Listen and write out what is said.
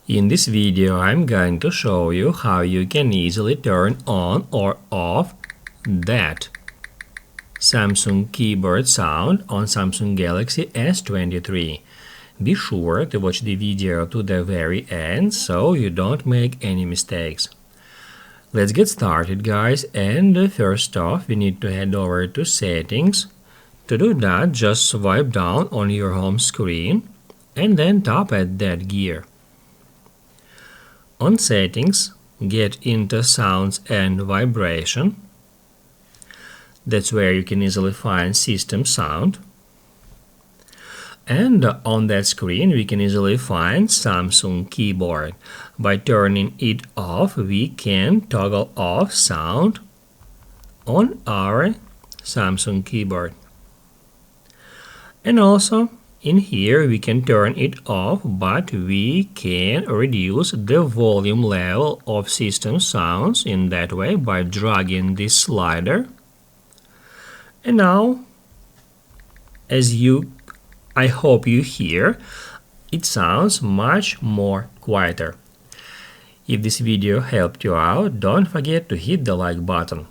In this video, I'm going to show you how you can easily turn on or off that Samsung keyboard sound on Samsung Galaxy S23. Be sure to watch the video to the very end so you don't make any mistakes. Let's get started, guys, and first off we need to head over to Settings. To do that, just swipe down on your home screen and then tap at that gear. On Settings, get into Sounds and Vibration. That's where you can easily find System Sound. And on that screen we can easily find Samsung keyboard. By turning it off, we can toggle off sound on our Samsung keyboard. And also in here we can turn it off, but we can reduce the volume level of system sounds in that way by dragging this slider. And now, I hope you hear, it sounds much more quieter. If this video helped you out, don't forget to hit the like button.